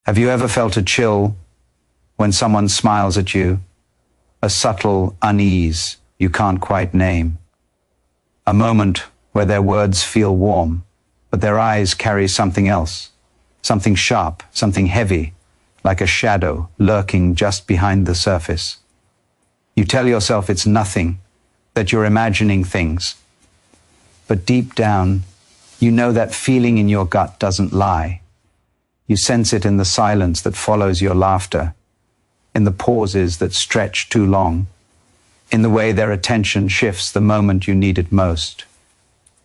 Have you ever felt a chill when someone smiles at you? A subtle unease you can't quite name. A moment where their words feel warm, but their eyes carry something else. Something sharp, something heavy, like a shadow lurking just behind the surface. You tell yourself it's nothing, that you're imagining things. But deep down, you know that feeling in your gut doesn't lie. You sense it in the silence that follows your laughter, in the pauses that stretch too long, in the way their attention shifts the moment you need it most.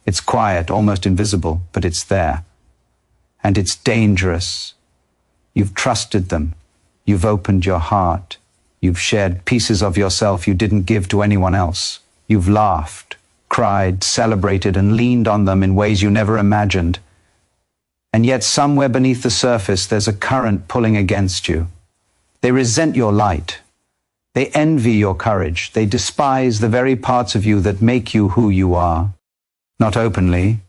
It's quiet, almost invisible, but it's there. And it's dangerous. You've trusted them. You've opened your heart. You've shared pieces of yourself you didn't give to anyone else. You've laughed, cried, celebrated, and leaned on them in ways you never imagined. And yet somewhere beneath the surface, there's a current pulling against you. They resent your light. They envy your courage. They despise the very parts of you that make you who you are. Not openly,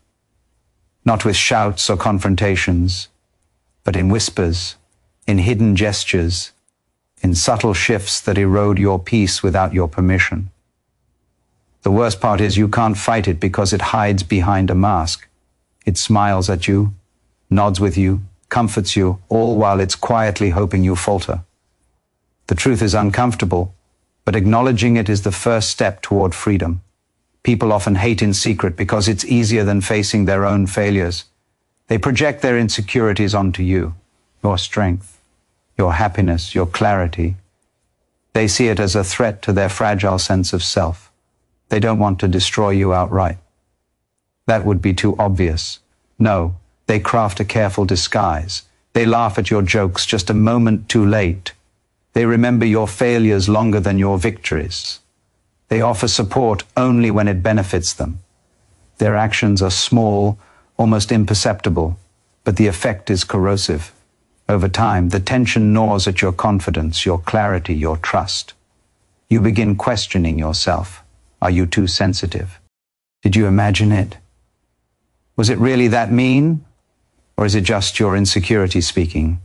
not with shouts or confrontations, but in whispers, in hidden gestures, in subtle shifts that erode your peace without your permission. The worst part is you can't fight it because it hides behind a mask. It smiles at you, nods with you, comforts you, all while it's quietly hoping you falter. The truth is uncomfortable, but acknowledging it is the first step toward freedom. People often hate in secret because it's easier than facing their own failures. They project their insecurities onto you, your strength, your happiness, your clarity. They see it as a threat to their fragile sense of self. They don't want to destroy you outright. That would be too obvious. No, they craft a careful disguise. They laugh at your jokes just a moment too late. They remember your failures longer than your victories. They offer support only when it benefits them. Their actions are small, almost imperceptible, but the effect is corrosive. Over time, the tension gnaws at your confidence, your clarity, your trust. You begin questioning yourself. Are you too sensitive? Did you imagine it? Was it really that mean? Or is it just your insecurity speaking?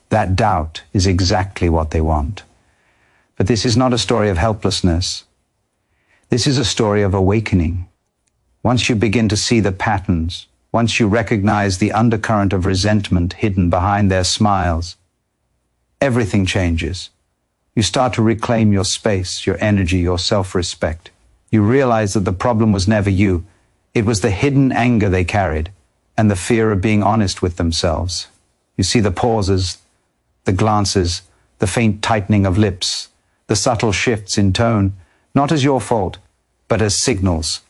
That doubt is exactly what they want. But this is not a story of helplessness. This is a story of awakening. Once you begin to see the patterns, once you recognize the undercurrent of resentment hidden behind their smiles, everything changes. You start to reclaim your space, your energy, your self-respect. You realize that the problem was never you. It was the hidden anger they carried and the fear of being honest with themselves. You see the pauses, the glances, the faint tightening of lips, the subtle shifts in tone, not as your fault, but as signals,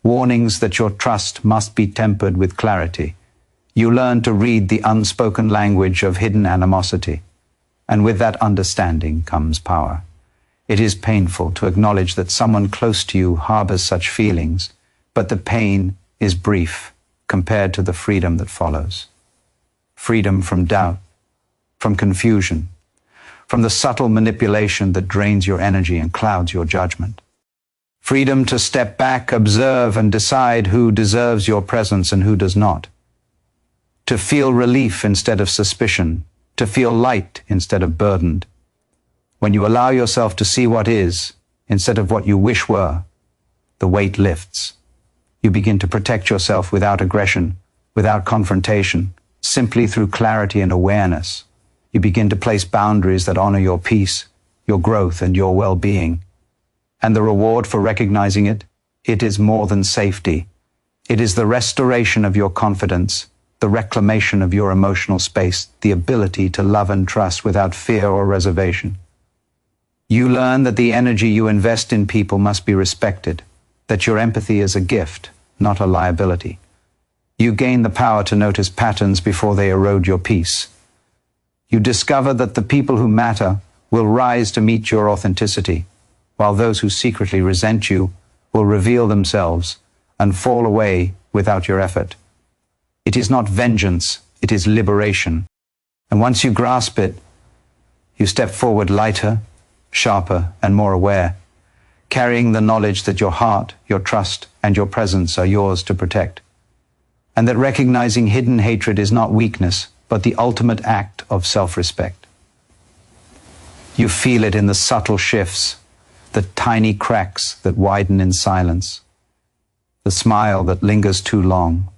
warnings that your trust must be tempered with clarity. You learn to read the unspoken language of hidden animosity, and with that understanding comes power. It is painful to acknowledge that someone close to you harbors such feelings, but the pain is brief compared to the freedom that follows. Freedom from doubt, from confusion, from the subtle manipulation that drains your energy and clouds your judgment. Freedom to step back, observe, and decide who deserves your presence and who does not. To feel relief instead of suspicion, to feel light instead of burdened. When you allow yourself to see what is, instead of what you wish were, the weight lifts. You begin to protect yourself without aggression, without confrontation, simply through clarity and awareness. You begin to place boundaries that honor your peace, your growth, and your well-being. And the reward for recognizing it is more than safety. It is the restoration of your confidence, the reclamation of your emotional space, the ability to love and trust without fear or reservation. You learn that the energy you invest in people must be respected, that your empathy is a gift, not a liability. You gain the power to notice patterns before they erode your peace. You discover that the people who matter will rise to meet your authenticity, while those who secretly resent you will reveal themselves and fall away without your effort. It is not vengeance, it is liberation. And once you grasp it, you step forward lighter, sharper, and more aware, carrying the knowledge that your heart, your trust, and your presence are yours to protect. And that recognizing hidden hatred is not weakness, but the ultimate act of self-respect. You feel it in the subtle shifts, the tiny cracks that widen in silence, the smile that lingers too long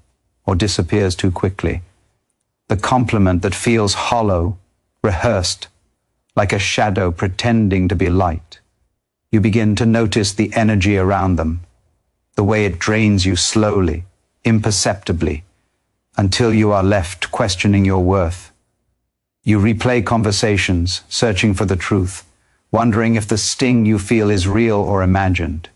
or disappears too quickly, the compliment that feels hollow, rehearsed, like a shadow pretending to be light. You begin to notice the energy around them, the way it drains you slowly, imperceptibly, until you are left questioning your worth. You replay conversations, searching for the truth, wondering if the sting you feel is real or imagined.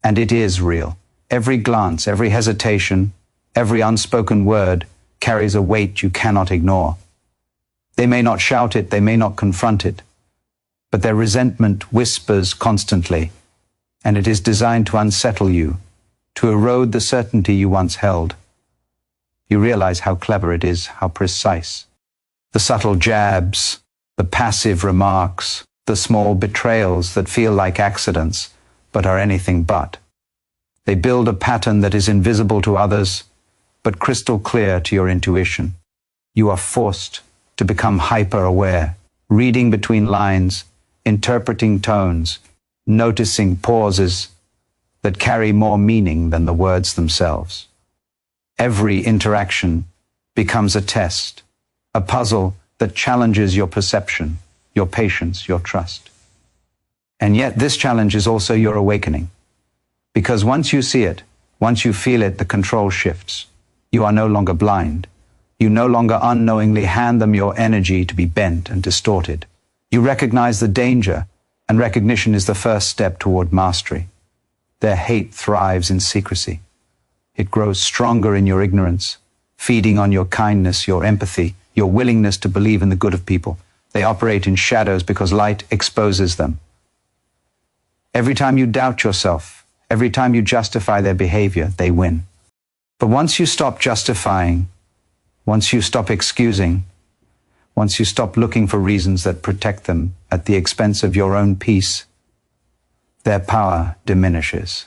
And it is real. Every glance, every hesitation, every unspoken word carries a weight you cannot ignore. They may not shout it, they may not confront it, but their resentment whispers constantly, and it is designed to unsettle you, to erode the certainty you once held. You realize how clever it is, how precise. The subtle jabs, the passive remarks, the small betrayals that feel like accidents, but are anything but. They build a pattern that is invisible to others, but crystal clear to your intuition. You are forced to become hyper-aware, reading between lines, interpreting tones, noticing pauses that carry more meaning than the words themselves. Every interaction becomes a test, a puzzle that challenges your perception, your patience, your trust. And yet this challenge is also your awakening. Because once you see it, once you feel it, the control shifts. You are no longer blind. You no longer unknowingly hand them your energy to be bent and distorted. You recognize the danger, and recognition is the first step toward mastery. Their hate thrives in secrecy. It grows stronger in your ignorance, feeding on your kindness, your empathy, your willingness to believe in the good of people. They operate in shadows because light exposes them. Every time you doubt yourself, every time you justify their behavior, they win. But once you stop justifying, once you stop excusing, once you stop looking for reasons that protect them at the expense of your own peace, their power diminishes.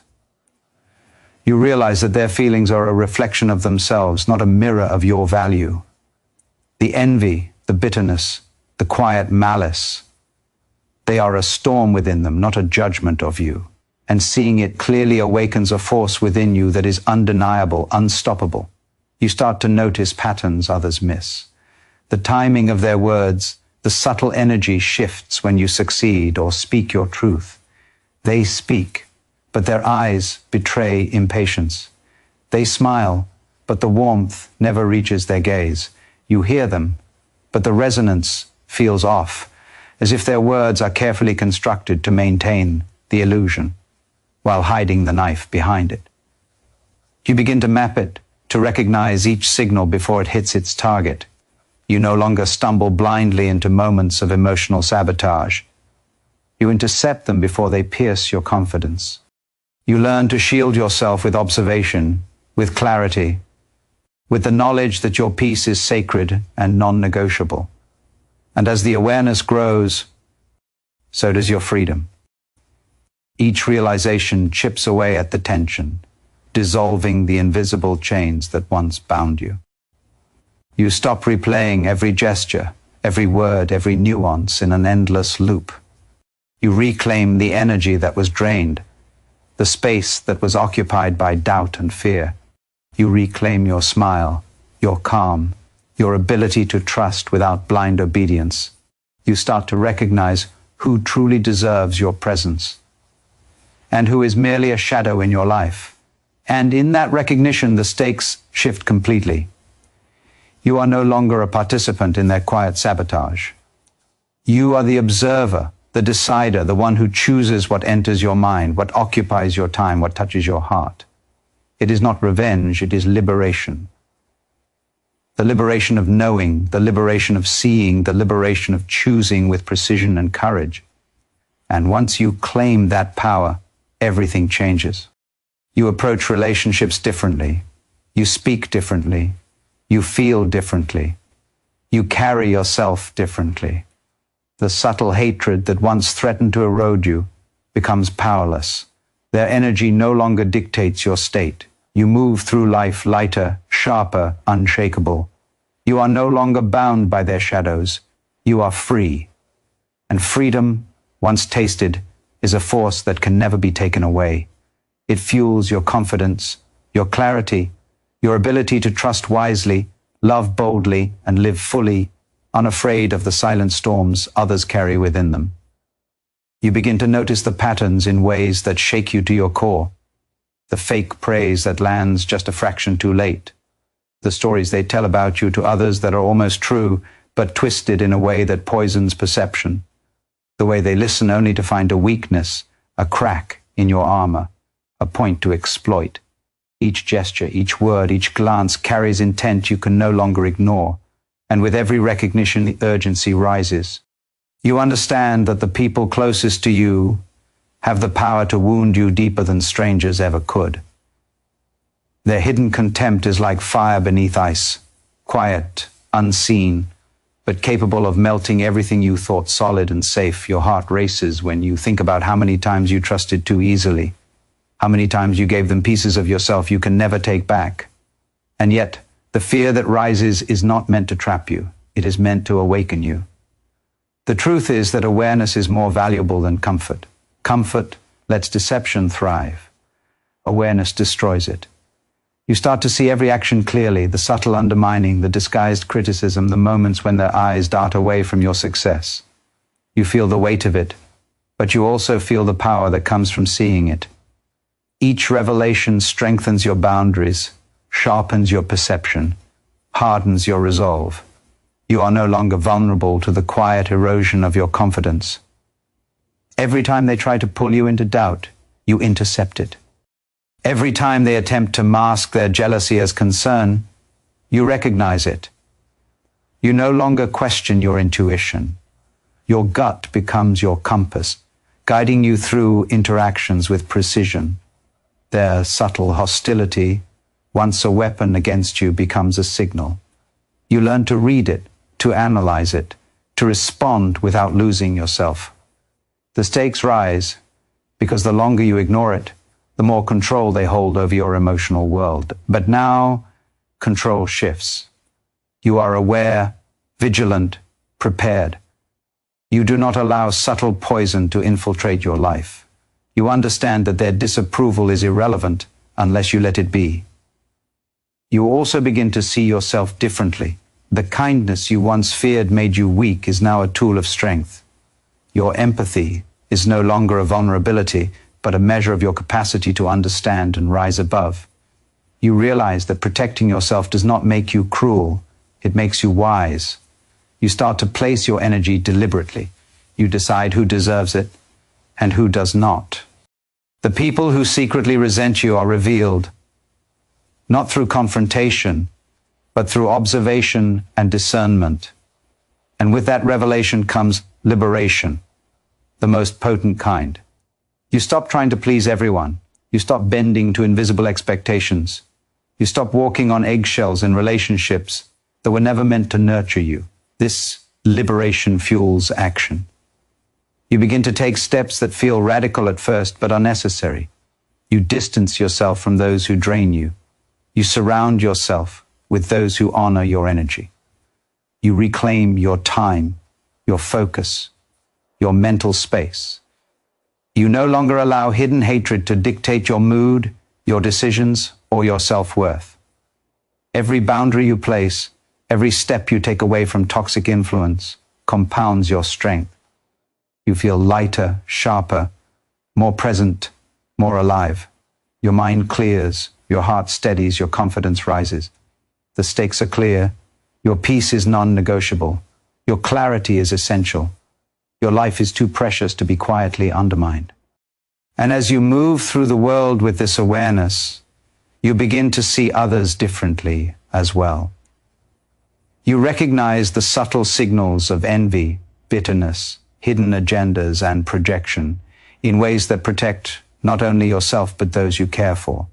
You realize that their feelings are a reflection of themselves, not a mirror of your value. The envy, the bitterness, the quiet malice, they are a storm within them, not a judgment of you. And seeing it clearly awakens a force within you that is undeniable, unstoppable. You start to notice patterns others miss. The timing of their words, the subtle energy shifts when you succeed or speak your truth. They speak, but their eyes betray impatience. They smile, but the warmth never reaches their gaze. You hear them, but the resonance feels off, as if their words are carefully constructed to maintain the illusion, while hiding the knife behind it. You begin to map it, to recognize each signal before it hits its target. You no longer stumble blindly into moments of emotional sabotage. You intercept them before they pierce your confidence. You learn to shield yourself with observation, with clarity, with the knowledge that your peace is sacred and non-negotiable. And as the awareness grows, so does your freedom. Each realization chips away at the tension, dissolving the invisible chains that once bound you. You stop replaying every gesture, every word, every nuance in an endless loop. You reclaim the energy that was drained, the space that was occupied by doubt and fear. You reclaim your smile, your calm, your ability to trust without blind obedience. You start to recognize who truly deserves your presence and who is merely a shadow in your life. And in that recognition, the stakes shift completely. You are no longer a participant in their quiet sabotage. You are the observer, the decider, the one who chooses what enters your mind, what occupies your time, what touches your heart. It is not revenge, it is liberation. The liberation of knowing, the liberation of seeing, the liberation of choosing with precision and courage. And once you claim that power, everything changes. You approach relationships differently. You speak differently. You feel differently. You carry yourself differently. The subtle hatred that once threatened to erode you becomes powerless. Their energy no longer dictates your state. You move through life lighter, sharper, unshakable. You are no longer bound by their shadows. You are free. And freedom, once tasted, is a force that can never be taken away. It fuels your confidence, your clarity, your ability to trust wisely, love boldly, and live fully, unafraid of the silent storms others carry within them. You begin to notice the patterns in ways that shake you to your core. The fake praise that lands just a fraction too late. The stories they tell about you to others that are almost true, but twisted in a way that poisons perception. The way they listen only to find a weakness, a crack in your armor, a point to exploit. Each gesture, each word, each glance carries intent you can no longer ignore, and with every recognition the urgency rises. You understand that the people closest to you have the power to wound you deeper than strangers ever could. Their hidden contempt is like fire beneath ice, quiet, unseen, but capable of melting everything you thought solid and safe. Your heart races when you think about how many times you trusted too easily, how many times you gave them pieces of yourself you can never take back. And yet, the fear that rises is not meant to trap you. It is meant to awaken you. The truth is that awareness is more valuable than comfort. Comfort lets deception thrive. Awareness destroys it. You start to see every action clearly, the subtle undermining, the disguised criticism, the moments when their eyes dart away from your success. You feel the weight of it, but you also feel the power that comes from seeing it. Each revelation strengthens your boundaries, sharpens your perception, hardens your resolve. You are no longer vulnerable to the quiet erosion of your confidence. Every time they try to pull you into doubt, you intercept it. Every time they attempt to mask their jealousy as concern, you recognize it. You no longer question your intuition. Your gut becomes your compass, guiding you through interactions with precision. Their subtle hostility, once a weapon against you, becomes a signal. You learn to read it, to analyze it, to respond without losing yourself. The stakes rise because the longer you ignore it, the more control they hold over your emotional world. But now, control shifts. You are aware, vigilant, prepared. You do not allow subtle poison to infiltrate your life. You understand that their disapproval is irrelevant unless you let it be. You also begin to see yourself differently. The kindness you once feared made you weak is now a tool of strength. Your empathy is no longer a vulnerability, but a measure of your capacity to understand and rise above. You realize that protecting yourself does not make you cruel, it makes you wise. You start to place your energy deliberately. You decide who deserves it and who does not. The people who secretly resent you are revealed, not through confrontation, but through observation and discernment. And with that revelation comes liberation, the most potent kind. You stop trying to please everyone. You stop bending to invisible expectations. You stop walking on eggshells in relationships that were never meant to nurture you. This liberation fuels action. You begin to take steps that feel radical at first, but are necessary. You distance yourself from those who drain you. You surround yourself with those who honor your energy. You reclaim your time, your focus, your mental space. You no longer allow hidden hatred to dictate your mood, your decisions, or your self-worth. Every boundary you place, every step you take away from toxic influence, compounds your strength. You feel lighter, sharper, more present, more alive. Your mind clears, your heart steadies, your confidence rises. The stakes are clear. Your peace is non-negotiable. Your clarity is essential. Your life is too precious to be quietly undermined. And as you move through the world with this awareness, you begin to see others differently as well. You recognize the subtle signals of envy, bitterness, hidden agendas, and projection in ways that protect not only yourself but those you care for.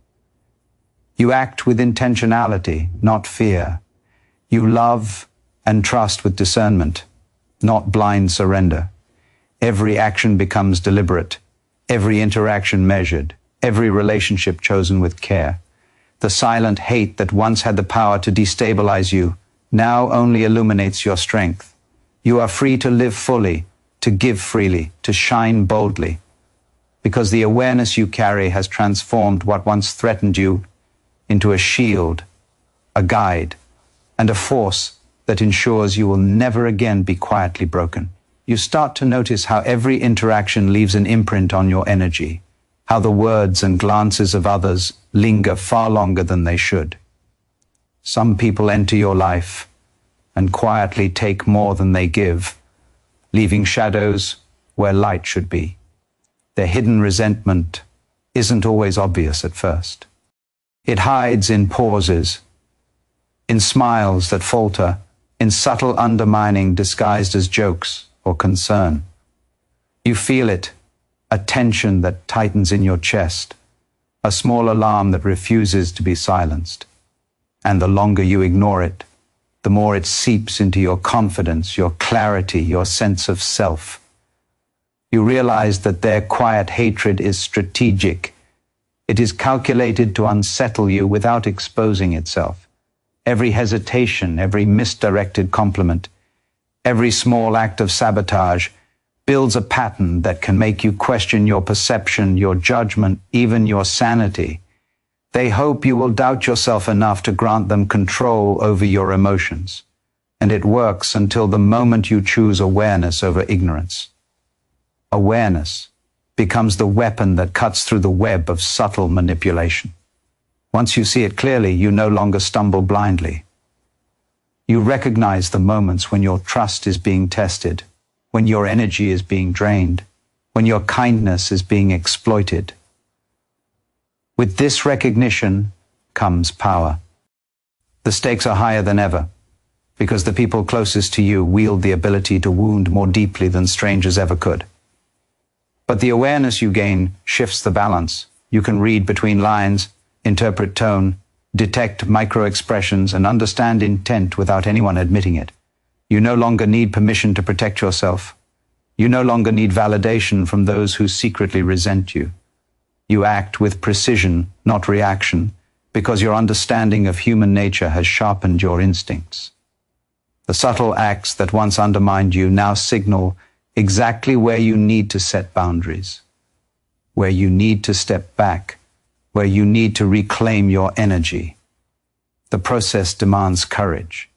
You act with intentionality, not fear. You love and trust with discernment, not blind surrender. Every action becomes deliberate, every interaction measured, every relationship chosen with care. The silent hate that once had the power to destabilize you now only illuminates your strength. You are free to live fully, to give freely, to shine boldly, because the awareness you carry has transformed what once threatened you into a shield, a guide, and a force that ensures you will never again be quietly broken. You start to notice how every interaction leaves an imprint on your energy, how the words and glances of others linger far longer than they should. Some people enter your life and quietly take more than they give, leaving shadows where light should be. Their hidden resentment isn't always obvious at first. It hides in pauses, in smiles that falter, in subtle undermining disguised as jokes or concern. You feel it, a tension that tightens in your chest, a small alarm that refuses to be silenced. And the longer you ignore it, the more it seeps into your confidence, your clarity, your sense of self. You realize that their quiet hatred is strategic. It is calculated to unsettle you without exposing itself. Every hesitation, every misdirected compliment, every small act of sabotage builds a pattern that can make you question your perception, your judgment, even your sanity. They hope you will doubt yourself enough to grant them control over your emotions. And it works until the moment you choose awareness over ignorance. Awareness becomes the weapon that cuts through the web of subtle manipulation. Once you see it clearly, you no longer stumble blindly. You recognize the moments when your trust is being tested, when your energy is being drained, when your kindness is being exploited. With this recognition comes power. The stakes are higher than ever, because the people closest to you wield the ability to wound more deeply than strangers ever could. But the awareness you gain shifts the balance. You can read between lines, interpret tone, detect micro-expressions, and understand intent without anyone admitting it. You no longer need permission to protect yourself. You no longer need validation from those who secretly resent you. You act with precision, not reaction, because your understanding of human nature has sharpened your instincts. The subtle acts that once undermined you now signal exactly where you need to set boundaries, where you need to step back, where you need to reclaim your energy. The process demands courage.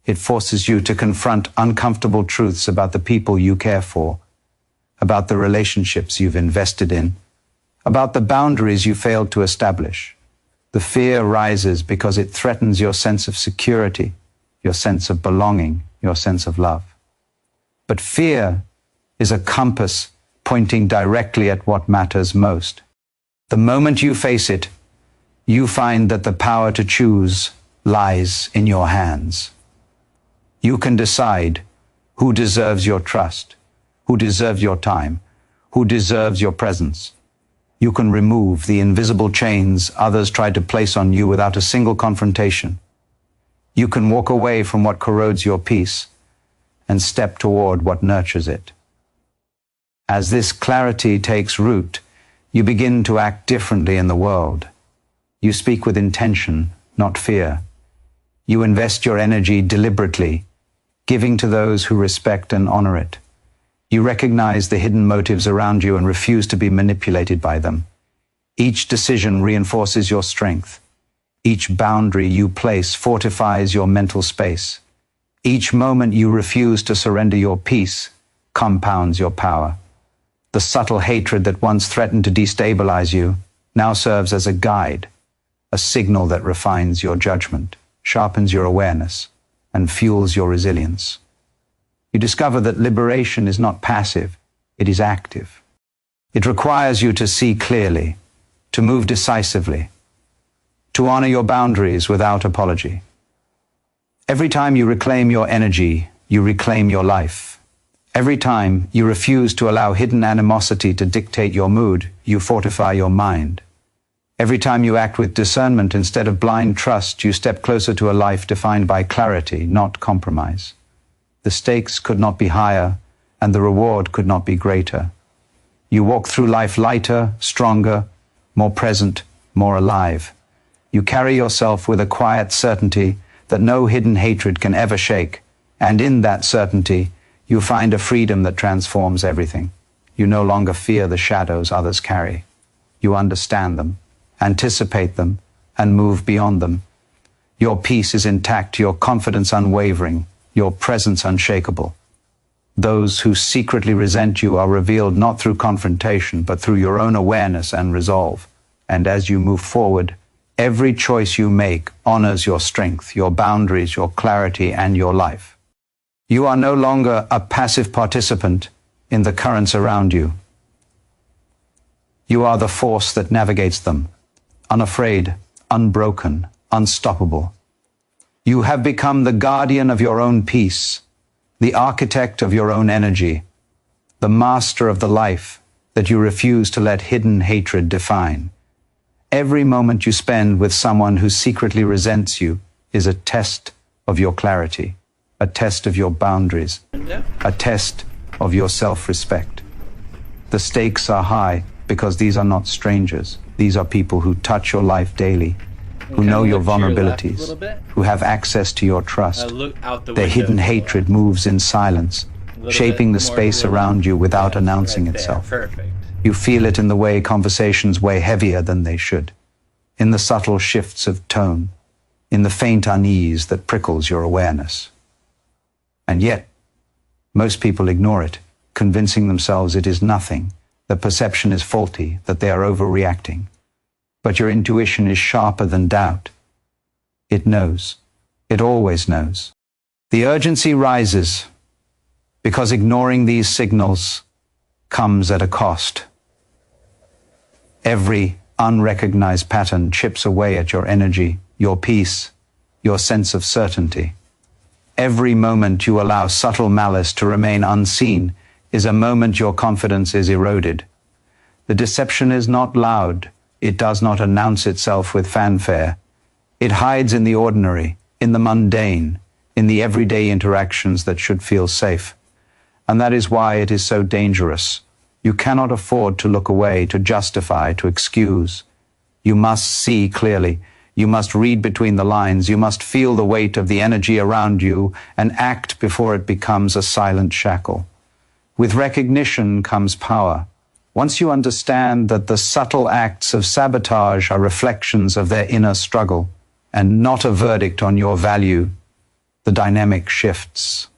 It forces you to confront uncomfortable truths about the people you care for, about the relationships you've invested in, about the boundaries you failed to establish. The fear rises because it threatens your sense of security, your sense of belonging, your sense of love. But fear is a compass pointing directly at what matters most. The moment you face it, you find that the power to choose lies in your hands. You can decide who deserves your trust, who deserves your time, who deserves your presence. You can remove the invisible chains others tried to place on you without a single confrontation. You can walk away from what corrodes your peace and step toward what nurtures it. As this clarity takes root, you begin to act differently in the world. You speak with intention, not fear. You invest your energy deliberately, giving to those who respect and honor it. You recognize the hidden motives around you and refuse to be manipulated by them. Each decision reinforces your strength. Each boundary you place fortifies your mental space. Each moment you refuse to surrender your peace compounds your power. The subtle hatred that once threatened to destabilize you now serves as a guide, a signal that refines your judgment, sharpens your awareness, and fuels your resilience. You discover that liberation is not passive, it is active. It requires you to see clearly, to move decisively, to honor your boundaries without apology. Every time you reclaim your energy, you reclaim your life. Every time you refuse to allow hidden animosity to dictate your mood, you fortify your mind. Every time you act with discernment instead of blind trust, you step closer to a life defined by clarity, not compromise. The stakes could not be higher, and the reward could not be greater. You walk through life lighter, stronger, more present, more alive. You carry yourself with a quiet certainty that no hidden hatred can ever shake, and in that certainty, you find a freedom that transforms everything. You no longer fear the shadows others carry. You understand them, anticipate them, and move beyond them. Your peace is intact, your confidence unwavering, your presence unshakable. Those who secretly resent you are revealed not through confrontation, but through your own awareness and resolve. And as you move forward, every choice you make honors your strength, your boundaries, your clarity, and your life. You are no longer a passive participant in the currents around you. You are the force that navigates them, unafraid, unbroken, unstoppable. You have become the guardian of your own peace, the architect of your own energy, the master of the life that you refuse to let hidden hatred define. Every moment you spend with someone who secretly resents you is a test of your clarity, a test of your boundaries, a test of your self-respect. The stakes are high because these are not strangers. These are people who touch your life daily, who know your vulnerabilities, who have access to your trust. Their hidden hatred moves in silence, shaping the space around you without announcing itself. You feel it in the way conversations weigh heavier than they should, in the subtle shifts of tone, in the faint unease that prickles your awareness. And yet, most people ignore it, convincing themselves it is nothing, that perception is faulty, that they are overreacting. But your intuition is sharper than doubt. It knows. It always knows. The urgency rises because ignoring these signals comes at a cost. Every unrecognized pattern chips away at your energy, your peace, your sense of certainty. Every moment you allow subtle malice to remain unseen is a moment your confidence is eroded. The deception is not loud. It does not announce itself with fanfare. It hides in the ordinary, in the mundane, in the everyday interactions that should feel safe. And that is why it is so dangerous. You cannot afford to look away, to justify, to excuse. You must see clearly. You must read between the lines. You must feel the weight of the energy around you and act before it becomes a silent shackle. With recognition comes power. Once you understand that the subtle acts of sabotage are reflections of their inner struggle and not a verdict on your value, the dynamic shifts.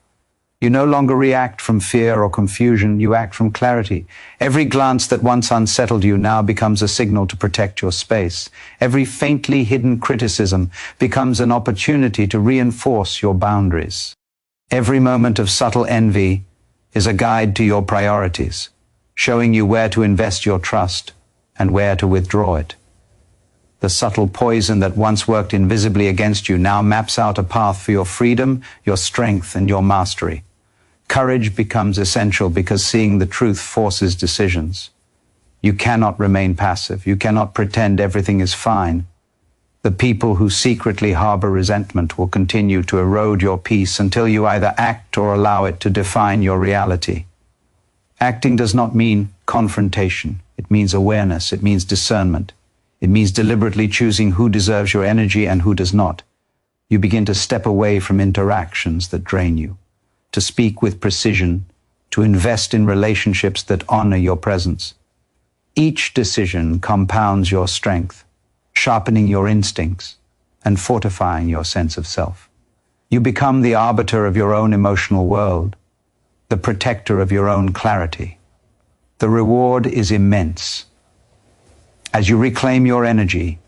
You no longer react from fear or confusion, you act from clarity. Every glance that once unsettled you now becomes a signal to protect your space. Every faintly hidden criticism becomes an opportunity to reinforce your boundaries. Every moment of subtle envy is a guide to your priorities, showing you where to invest your trust and where to withdraw it. The subtle poison that once worked invisibly against you now maps out a path for your freedom, your strength, and your mastery. Courage becomes essential because seeing the truth forces decisions. You cannot remain passive. You cannot pretend everything is fine. The people who secretly harbor resentment will continue to erode your peace until you either act or allow it to define your reality. Acting does not mean confrontation. It means awareness. It means discernment. It means deliberately choosing who deserves your energy and who does not. You begin to step away from interactions that drain you, to speak with precision, to invest in relationships that honor your presence. Each decision compounds your strength, sharpening your instincts and fortifying your sense of self. You become the arbiter of your own emotional world, the protector of your own clarity. The reward is immense. As you reclaim your energy,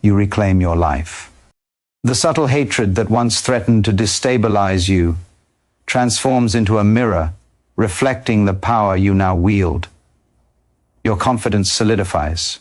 you reclaim your life. The subtle hatred that once threatened to destabilize you transforms into a mirror, reflecting the power you now wield. Your confidence solidifies.